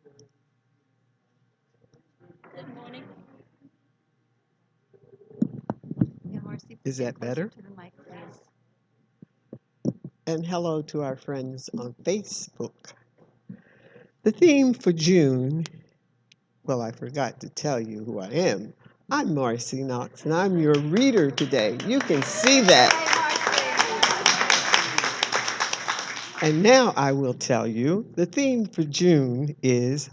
Good morning. Is that better? To the mic, please. And hello to our friends on Facebook. The theme for June, well, I forgot to tell you who I am. I'm Marcy Knox, and I'm your reader today. You can see that. And now I will tell you the theme for June is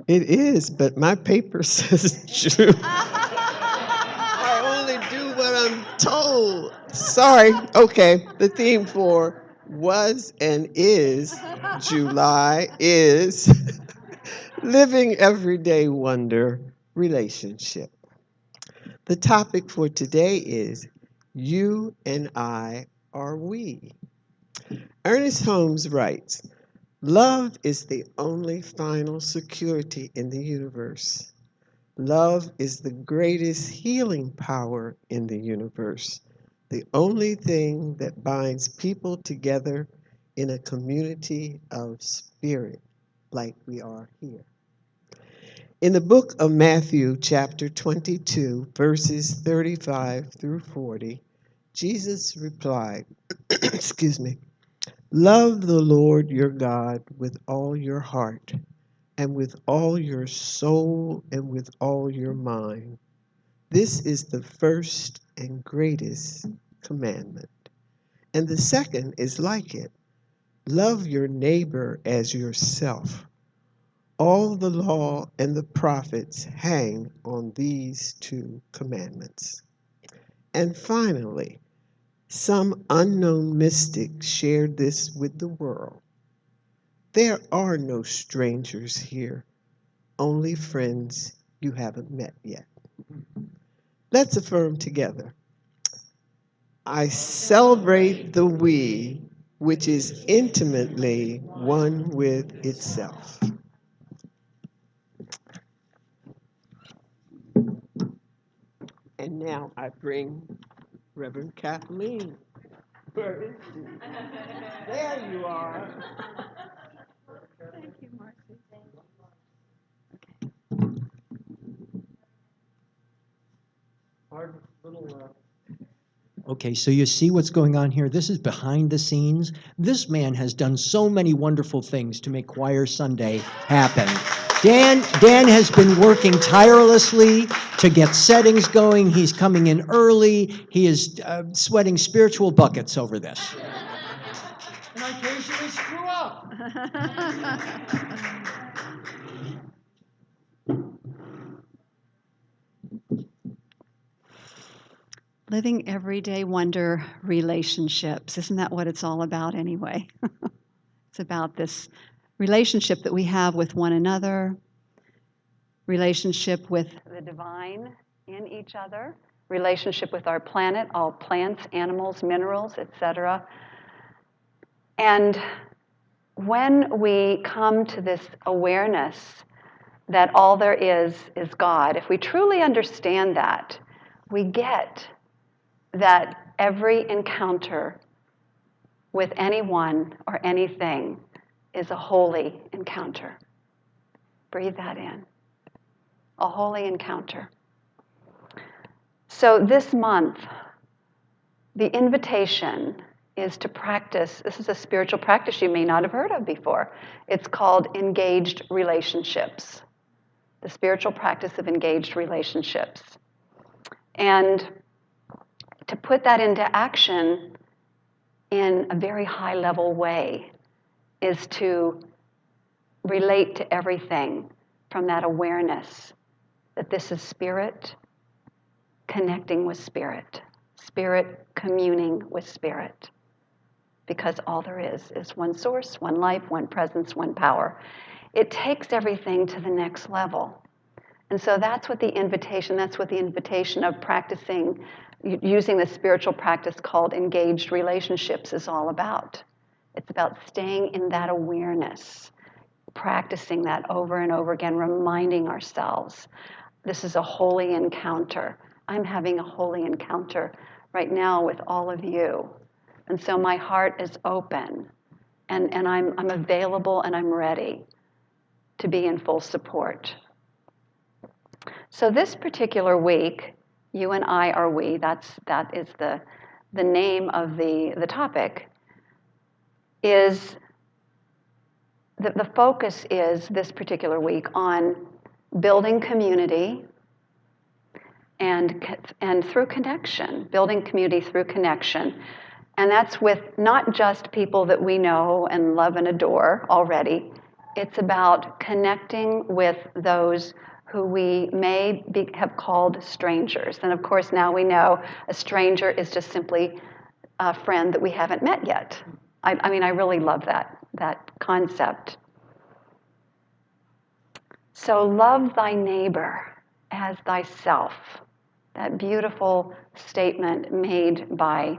It is, but my paper says June. I only do what I'm told. Sorry. Okay. The theme for was and is July is living everyday wonder relationship. The topic for today is you and I are we. Ernest Holmes writes, love is the only final security in the universe. Love is the greatest healing power in the universe, the only thing that binds people together in a community of spirit like we are here. In the book of Matthew, chapter 22, verses 35 through 40, Jesus replied, excuse me, love the Lord your God with all your heart and with all your soul and with all your mind. This is the first and greatest commandment. And the second is like it. Love your neighbor as yourself. All the law and the prophets hang on these two commandments. And finally, some unknown mystic shared this with the world. There are no strangers here, only friends you haven't met yet. Let's affirm together. I celebrate the we, which is intimately one with itself. And now I bring Reverend Kathleen. Where is she? There you are. Thank you, Marcy. Our little Okay, so you see what's going on here? This is behind the scenes. This man has done so many wonderful things to make Choir Sunday happen. Dan has been working tirelessly to get settings going. He's coming in early. He is sweating spiritual buckets over this. And I occasionally screw up. Living everyday wonder relationships. Isn't that what it's all about anyway? It's about this relationship that we have with one another, relationship with the divine in each other, relationship with our planet, all plants, animals, minerals, etc. And when we come to this awareness that all there is God, if we truly understand that, we get that every encounter with anyone or anything is a holy encounter. Breathe that in. A holy encounter. So this month, the invitation is to practice. This is a spiritual practice you may not have heard of before. It's called engaged relationships. The spiritual practice of engaged relationships. And to put that into action in a very high level way is to relate to everything from that awareness that this is spirit connecting with spirit, spirit communing with spirit. Because all there is one source, one life, one presence, one power. It takes everything to the next level. And so that's what the invitation of practicing, using the spiritual practice called engaged relationships is all about. It's about staying in that awareness, practicing that over and over again, reminding ourselves, this is a holy encounter. I'm having a holy encounter right now with all of you. And so my heart is open and I'm available and I'm ready to be in full support. So this particular week, you and I are we. That is the name of the topic. Is the focus is this particular week on building community and through connection, building community through connection. And that's with not just people that we know and love and adore already. It's about connecting with those who we may have called strangers. And of course, now we know a stranger is just simply a friend that we haven't met yet. I mean, I really love that concept. So love thy neighbor as thyself. That beautiful statement made by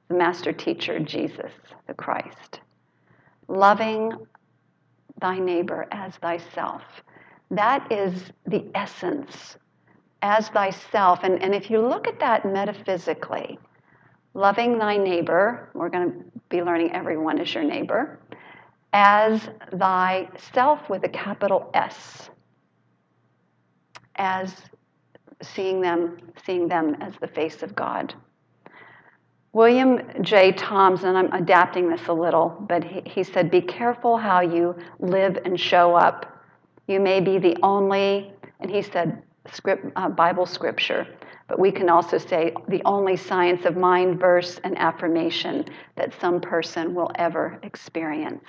the master teacher, Jesus the Christ. Loving thy neighbor as thyself. That is the essence, as thyself. And if you look at that metaphysically, loving thy neighbor, we're going to be learning everyone is your neighbor, as thyself with a capital S, as seeing them as the face of God. William J. Toms, and I'm adapting this a little, but he said, be careful how you live and show up. You may be the only, and he said Bible scripture, but we can also say the only science of mind, verse, and affirmation that some person will ever experience.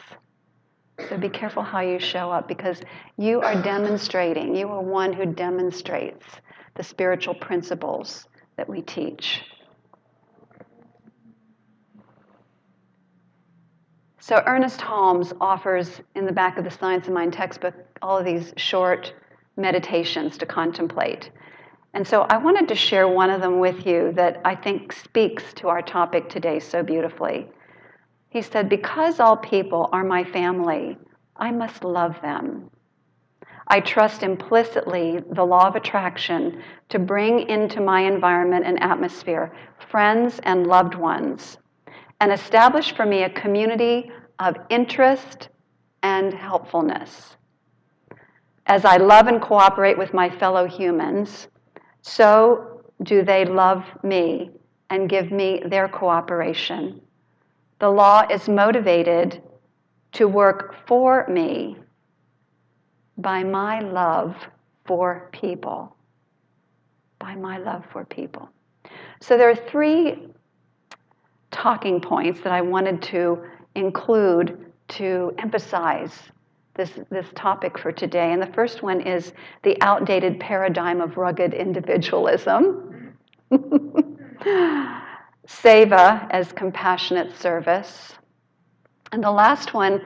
So be careful how you show up, because you are demonstrating, you are one who demonstrates the spiritual principles that we teach. So Ernest Holmes offers in the back of the Science of Mind textbook all of these short meditations to contemplate. And so I wanted to share one of them with you that I think speaks to our topic today so beautifully. He said, because all people are my family, I must love them. I trust implicitly the law of attraction to bring into my environment and atmosphere friends and loved ones, and establish for me a community of interest and helpfulness. As I love and cooperate with my fellow humans, so do they love me and give me their cooperation. The law is motivated to work for me by my love for people. By my love for people. So there are 3 talking points that I wanted to include to emphasize this topic for today. And the first one is the outdated paradigm of rugged individualism. Seva as compassionate service. And the last one,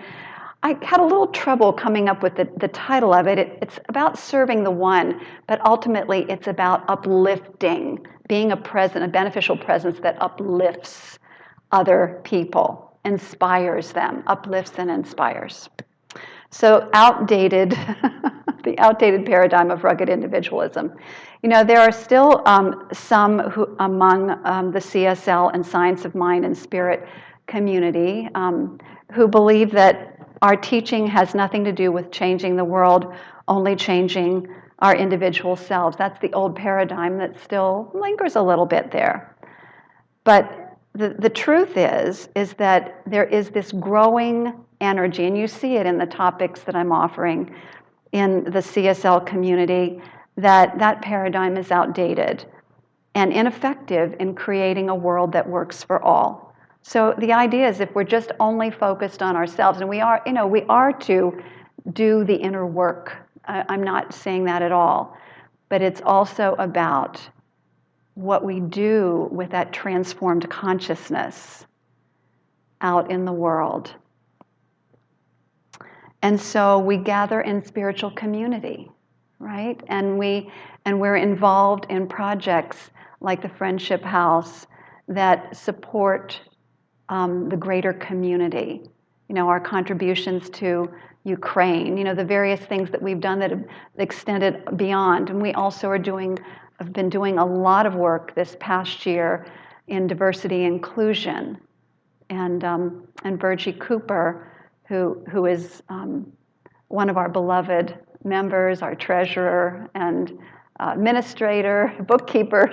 I had a little trouble coming up with the title of it. It's about serving the one, but ultimately it's about uplifting, being a beneficial presence that uplifts other people, inspires them, uplifts and inspires. So outdated, the outdated paradigm of rugged individualism. You know, there are still some who, among the CSL and Science of Mind and Spirit community who believe that our teaching has nothing to do with changing the world, only changing our individual selves. That's the old paradigm that still lingers a little bit there. But the truth is that there is this growing energy, and you see it in the topics that I'm offering in the CSL community, that paradigm is outdated and ineffective in creating a world that works for all. So the idea is if we're just only focused on ourselves, and we are to do the inner work. I'm not saying that at all, but it's also about what we do with that transformed consciousness out in the world. And so we gather in spiritual community, right? And we're involved in projects like the Friendship House that support the greater community. You know, our contributions to Ukraine, you know, the various things that we've done that have extended beyond. And we also have been doing a lot of work this past year in diversity inclusion. And Virgie Cooper who is one of our beloved members, our treasurer and administrator, bookkeeper.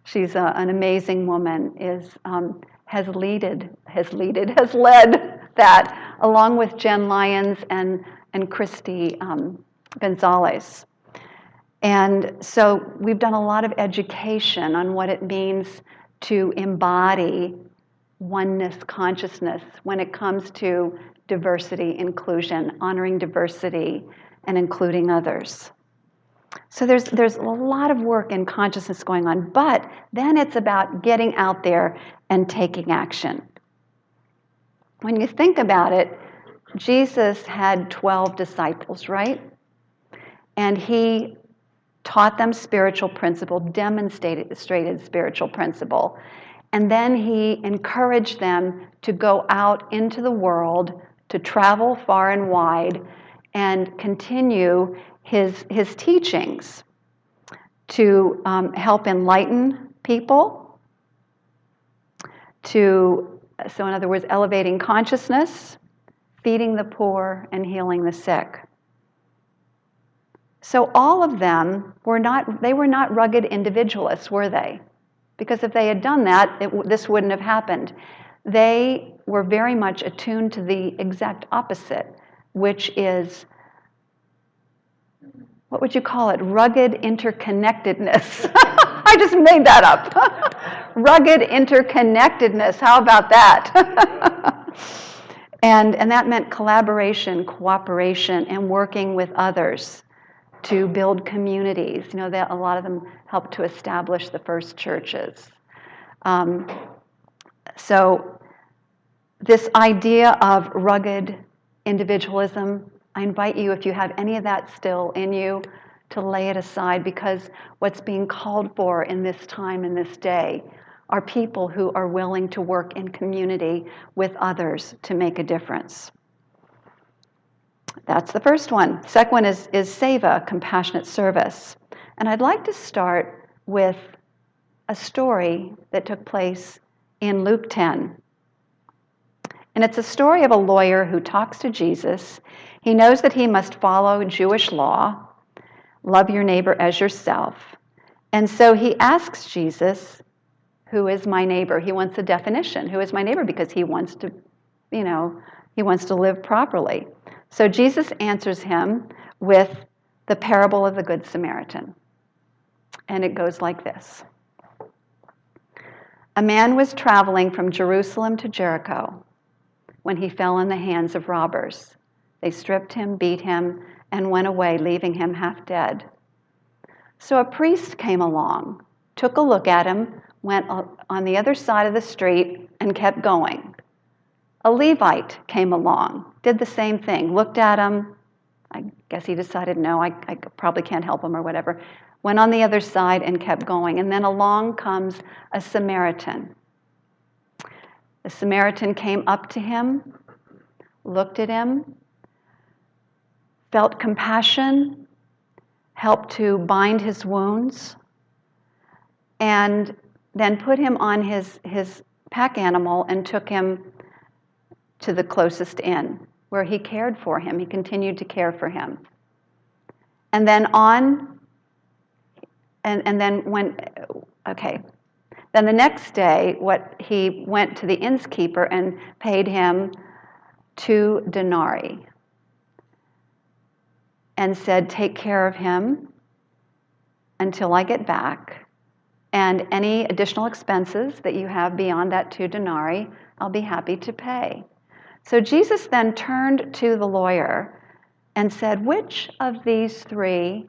She's an amazing woman. Has led that along with Jen Lyons and Christy Gonzalez. And so we've done a lot of education on what it means to embody oneness consciousness when it comes to diversity, inclusion, honoring diversity, and including others. So there's a lot of work in consciousness going on, but then it's about getting out there and taking action. When you think about it, Jesus had 12 disciples, right? And he taught them spiritual principle, demonstrated spiritual principle, and then he encouraged them to go out into the world, to travel far and wide, and continue his teachings to help enlighten people, so in other words, elevating consciousness, feeding the poor, and healing the sick. So all of them were not rugged individualists, were they? Because if they had done that, this wouldn't have happened. They were very much attuned to the exact opposite, which is, what would you call it? Rugged interconnectedness. I just made that up. Rugged interconnectedness. How about that? And that meant collaboration, cooperation, and working with others to build communities. You know, that a lot of them helped to establish the first churches. So this idea of rugged individualism, I invite you, if you have any of that still in you, to lay it aside, because what's being called for in this time, in this day, are people who are willing to work in community with others to make a difference. That's the first one. Second one is Seva, compassionate service. And I'd like to start with a story that took place in Luke 10. And it's a story of a lawyer who talks to Jesus. He knows that he must follow Jewish law, love your neighbor as yourself. And so he asks Jesus, who is my neighbor? He wants a definition. Who is my neighbor? Because he wants to, he wants to live properly. So Jesus answers him with the parable of the Good Samaritan. And it goes like this. A man was traveling from Jerusalem to Jericho when he fell in the hands of robbers. They stripped him, beat him, and went away, leaving him half dead. So a priest came along, took a look at him, went on the other side of the street, and kept going. A Levite came along, did the same thing, looked at him. I guess he decided, no, I probably can't help him or whatever. Went on the other side and kept going. And then along comes a Samaritan. The Samaritan came up to him, looked at him, felt compassion, helped to bind his wounds, and then put him on his pack animal and took him to the closest inn, where he cared for him. He continued to care for him. And then Then the next day, he went to the innkeeper and paid him 2 denarii and said, take care of him until I get back, and any additional expenses that you have beyond that 2 denarii, I'll be happy to pay. So Jesus then turned to the lawyer and said, which of these 3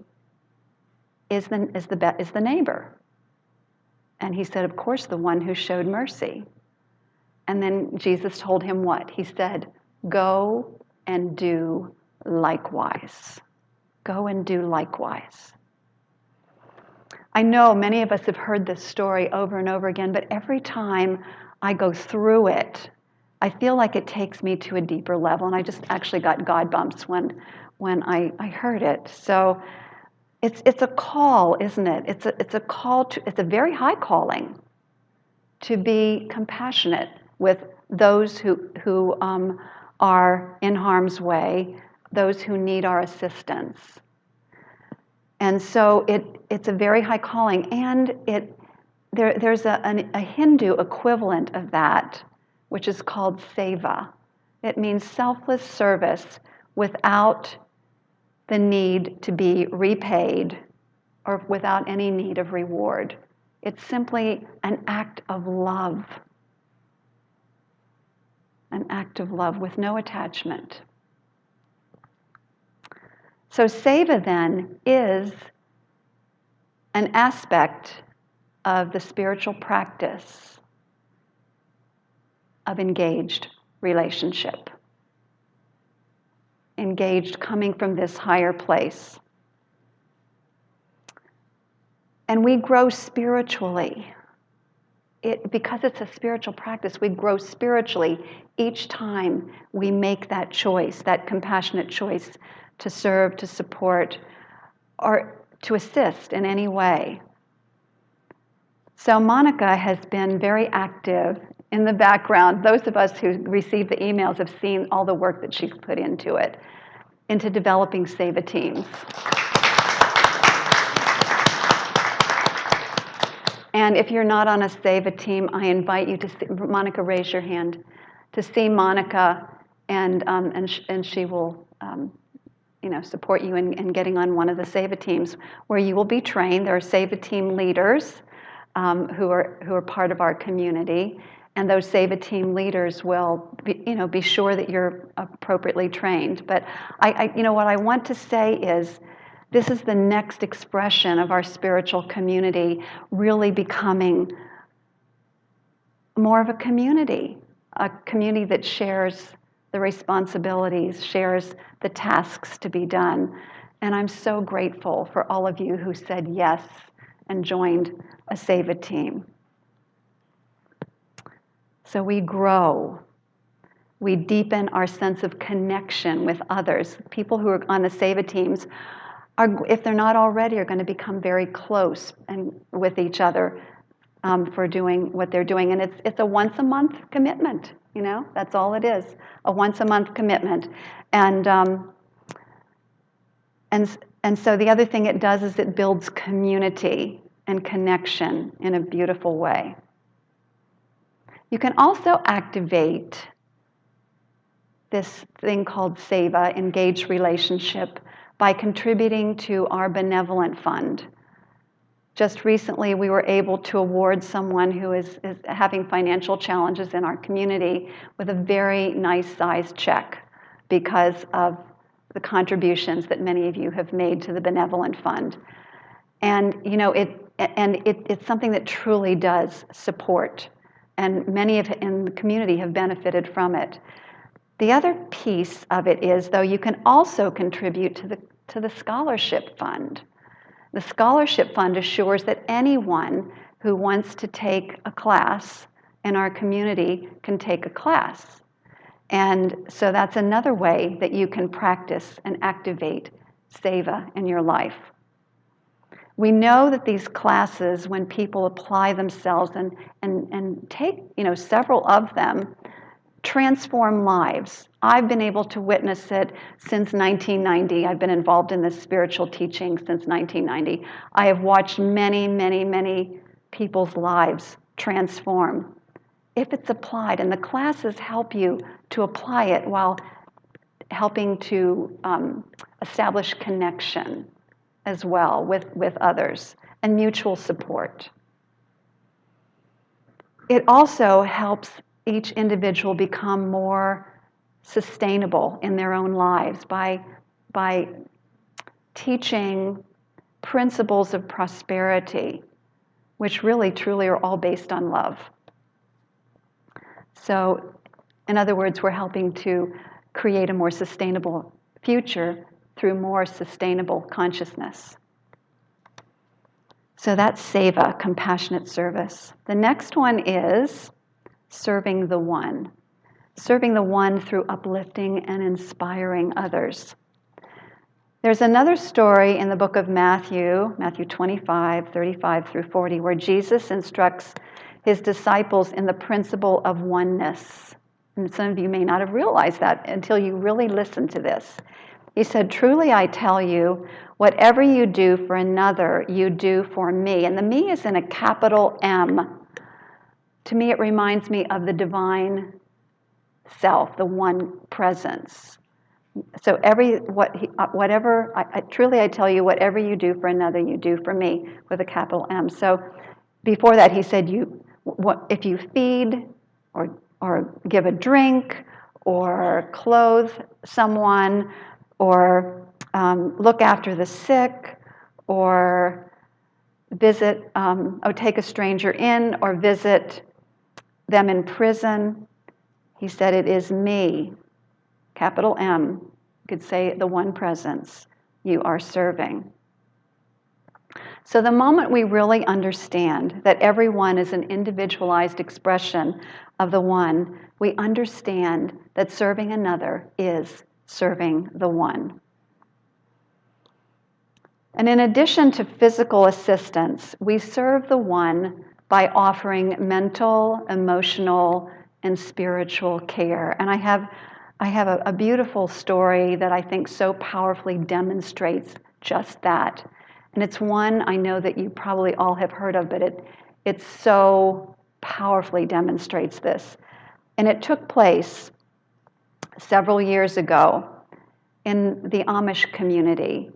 is the neighbor? And he said, of course, the one who showed mercy. And then Jesus told him what? He said, go and do likewise. Go and do likewise. I know many of us have heard this story over and over again, but every time I go through it, I feel like it takes me to a deeper level. And I just actually got God bumps when I heard it. So it's a call, isn't it? It's a call to, it's a very high calling to be compassionate with those who are in harm's way, those who need our assistance. And so it's a very high calling, and there's a Hindu equivalent of that, which is called Seva. It means selfless service without the need to be repaid or without any need of reward. It's simply an act of love. An act of love with no attachment. So Seva then is an aspect of the spiritual practice of engaged relationship. Engaged coming from this higher place. And we grow spiritually. Because it's a spiritual practice, we grow spiritually each time we make that choice, that compassionate choice to serve, to support, or to assist in any way. So Monica has been very active in the background. Those of us who receive the emails have seen all the work that she's put into it, into developing Seva teams. And if you're not on a Seva team, I invite you to see, Monica, raise your hand, to see Monica, and she will support you in getting on one of the Seva teams, where you will be trained. There are Seva team leaders who are part of our community, and those Seva team leaders will be sure that you're appropriately trained. But what I want to say is, this is the next expression of our spiritual community really becoming more of a community that shares the responsibilities, shares the tasks to be done. And I'm so grateful for all of you who said yes and joined a Seva team. So we grow. We deepen our sense of connection with others. People who are on the Seva teams if they're not already, are going to become very close and with each other for doing what they're doing. And it's a once-a-month commitment, That's all it is, a once-a-month commitment. And so the other thing it does is it builds community and connection in a beautiful way. You can also activate this thing called Seva, engaged relationship, by contributing to our benevolent fund. Just recently, we were able to award someone who is having financial challenges in our community with a very nice sized check because of the contributions that many of you have made to the benevolent fund. And it's something that truly does support, and many in the community have benefited from it. The other piece of it is, though, you can also contribute to the scholarship fund. The scholarship fund assures that anyone who wants to take a class in our community can take a class. And so that's another way that you can practice and activate Seva in your life. We know that these classes, when people apply themselves and take several of them, transform lives. I've been able to witness it since 1990. I've been involved in this spiritual teaching since 1990. I have watched many, many, many people's lives transform if it's applied. And the classes help you to apply it while helping to establish connection as well with others and mutual support. It also helps each individual become more sustainable in their own lives by teaching principles of prosperity, which really, truly are all based on love. So, in other words, we're helping to create a more sustainable future through more sustainable consciousness. So that's Seva, compassionate service. The next one is serving the one. Serving the one through uplifting and inspiring others. There's another story in the book of Matthew 25, 35 through 40, where Jesus instructs his disciples in the principle of oneness. And some of you may not have realized that until you really listen to this. He said, "Truly I tell you, whatever you do for another, you do for me." And the me is in a capital M. To me, it reminds me of the divine self, the one presence. So truly I tell you, whatever you do for another, you do for me, with a capital M. So before that, he said, if you feed or give a drink or clothe someone or look after the sick or take a stranger in or visit them in prison, he said, it is me, capital M, you could say the one presence you are serving. So the moment we really understand that everyone is an individualized expression of the one, we understand that serving another is serving the one. And in addition to physical assistance, we serve the one by offering mental, emotional, and spiritual care. And I have a beautiful story that I think so powerfully demonstrates just that. And it's one I know that you probably all have heard of, but it so powerfully demonstrates this. And it took place several years ago in the Amish community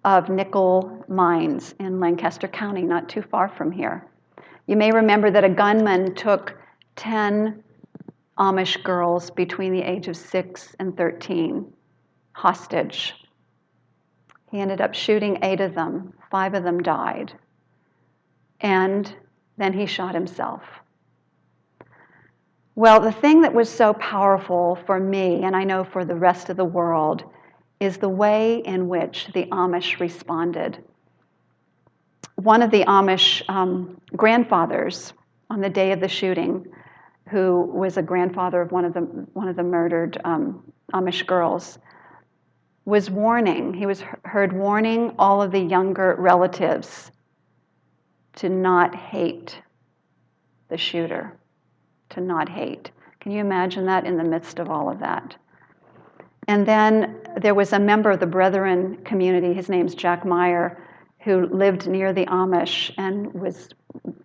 of nickel mines in Lancaster County, not too far from here. You may remember that a gunman took 10 Amish girls between the age of 6 and 13 hostage. He ended up shooting 8 of them. 5 of them died. And then he shot himself. Well, the thing that was so powerful for me, and I know for the rest of the world, is the way in which the Amish responded. One of the Amish grandfathers on the day of the shooting, who was a grandfather of one of the murdered Amish girls, was warning. He was heard warning all of the younger relatives to not hate the shooter, to not hate. Can you imagine that in the midst of all of that? And then there was a member of the Brethren community, his name's Jack Meyer, who lived near the Amish and was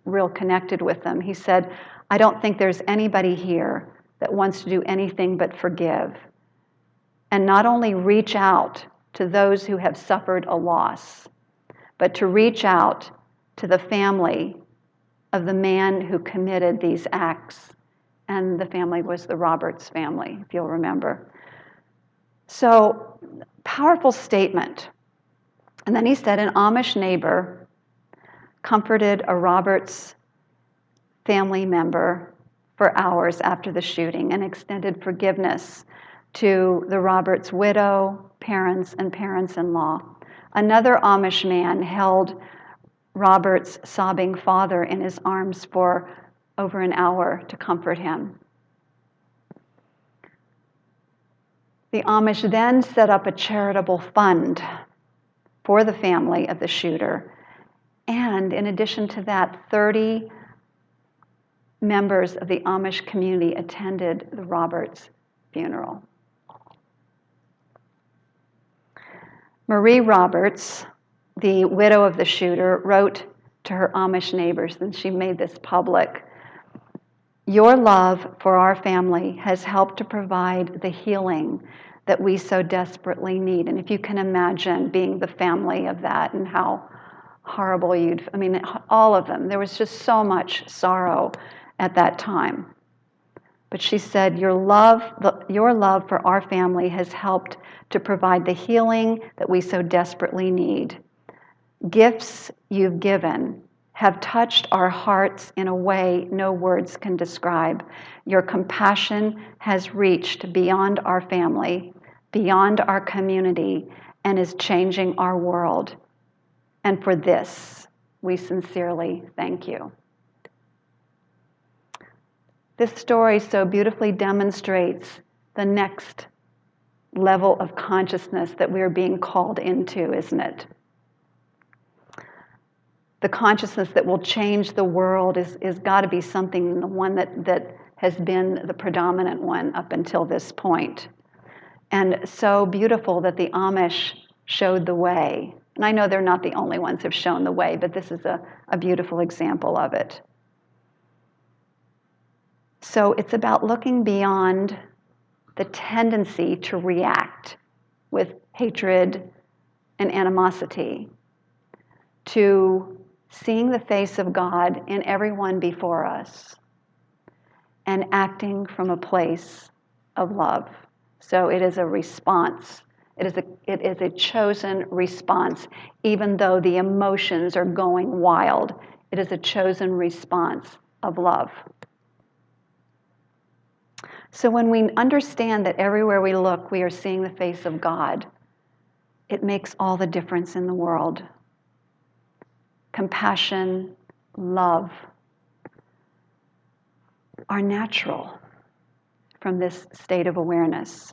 real connected with them. He said, "I don't think there's anybody here that wants to do anything but forgive. And not only reach out to those who have suffered a loss, but to reach out to the family of the man who committed these acts." And the family was the Roberts family, if you'll remember. So, powerful statement. And then he said an Amish neighbor comforted a Roberts family member for hours after the shooting and extended forgiveness to the Roberts' widow, parents, and parents-in-law. Another Amish man held Roberts' sobbing father in his arms for over an hour to comfort him. The Amish then set up a charitable fund for the family of the shooter. And in addition to that, 30 members of the Amish community attended the Roberts funeral. Marie Roberts, the widow of the shooter, wrote to her Amish neighbors, and she made this public. "Your love for our family has helped to provide the healing that we so desperately need." And if you can imagine being the family of that and how horrible all of them. There was just so much sorrow at that time. But she said, your love for our family has helped to provide the healing that we so desperately need. Gifts you've given have touched our hearts in a way no words can describe. Your compassion has reached beyond our family, beyond our community, and is changing our world. And for this, we sincerely thank you. This story so beautifully demonstrates the next level of consciousness that we are being called into, isn't it? the consciousness that will change the world is got to be something, the one that has been the predominant one up until this point. And so beautiful that the Amish showed the way. And I know they're not the only ones who have shown the way, but this is a beautiful example of it. So it's about looking beyond the tendency to react with hatred and animosity to seeing the face of God in everyone before us and acting from a place of love. So it is a response. It is a chosen response, even though the emotions are going wild. It is a chosen response of love. So when we understand that everywhere we look, we are seeing the face of God, it makes all the difference in the world. Compassion, love are natural from this state of awareness.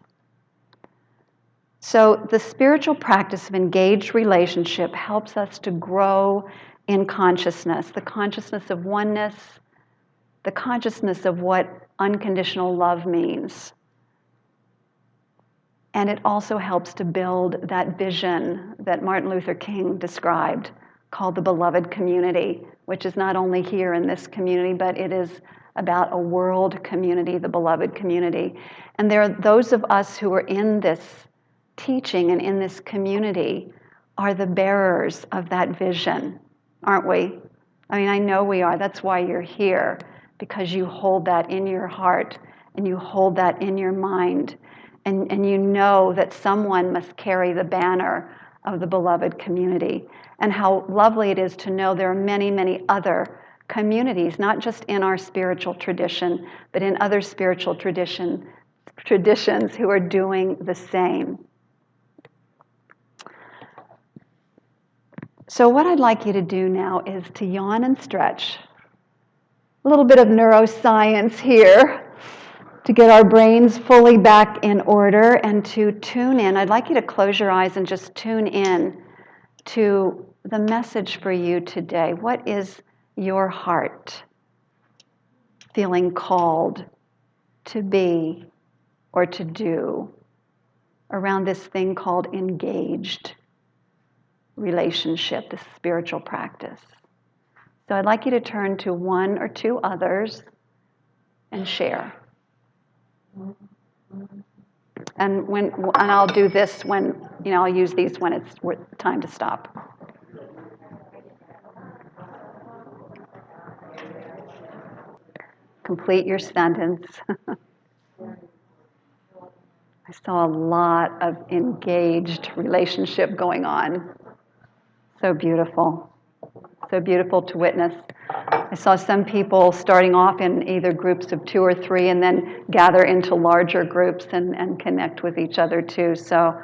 So the spiritual practice of engaged relationship helps us to grow in consciousness, the consciousness of oneness, the consciousness of what unconditional love means. And it also helps to build that vision that Martin Luther King described, called the beloved community, which is not only here in this community, but it is about a world community, the beloved community. And there are those of us who are in this teaching and in this community are the bearers of that vision, aren't we? I mean, I know we are. That's why you're here, because you hold that in your heart and you hold that in your mind. And you know that someone must carry the banner of the beloved community. And how lovely it is to know there are many, many other communities, not just in our spiritual tradition, but in other spiritual traditions who are doing the same. So what I'd like you to do now is to yawn and stretch. A little bit of neuroscience here to get our brains fully back in order and to tune in. I'd like you to close your eyes and just tune in to the message for you today. What is your heart feeling called to be or to do around this thing called engaged relationship, this spiritual practice? So I'd like you to turn to one or two others and share. And I'll do this when, I'll use these when it's time to stop. Complete your sentence. I saw a lot of engaged relationship going on. So beautiful. So beautiful to witness. I saw some people starting off in either groups of 2 or 3 and then gather into larger groups and connect with each other too. So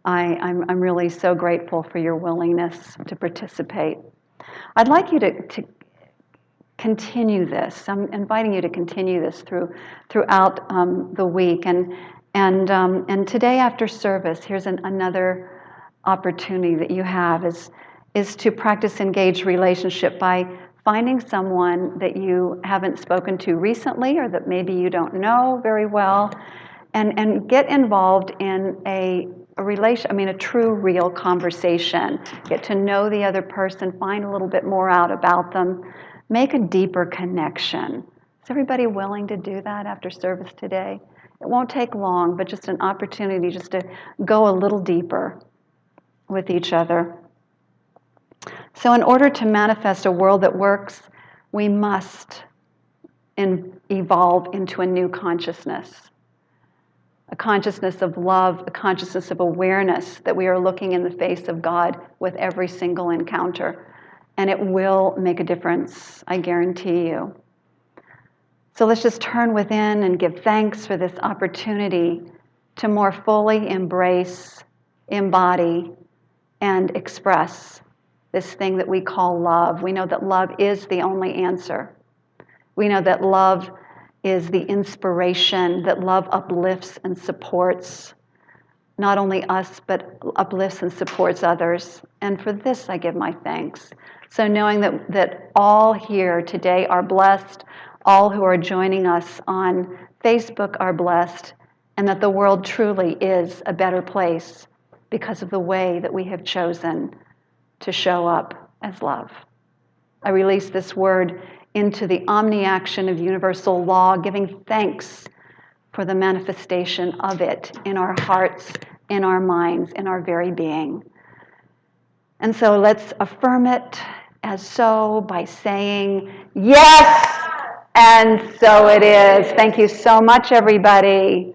I'm really so grateful for your willingness to participate. I'd like you to continue this. I'm inviting you to continue this throughout the week. And today after service, here's another opportunity that you have is to practice engaged relationship by finding someone that you haven't spoken to recently or that maybe you don't know very well, and get involved in a true, real conversation. Get to know the other person, find a little bit more out about them, make a deeper connection. Is everybody willing to do that after service today? It won't take long, but just an opportunity just to go a little deeper with each other. So in order to manifest a world that works, we must evolve into a new consciousness. A consciousness of love, a consciousness of awareness that we are looking in the face of God with every single encounter. And it will make a difference, I guarantee you. So let's just turn within and give thanks for this opportunity to more fully embrace, embody, and express this thing that we call love. We know that love is the only answer. We know that love is the inspiration, that love uplifts and supports, not only us, but uplifts and supports others. And for this, I give my thanks. So knowing that all here today are blessed, all who are joining us on Facebook are blessed, and that the world truly is a better place because of the way that we have chosen to show up as love. I release this word into the omni-action of universal law, giving thanks for the manifestation of it in our hearts, in our minds, in our very being. And so let's affirm it as so by saying, yes, and so it is. Thank you so much, everybody.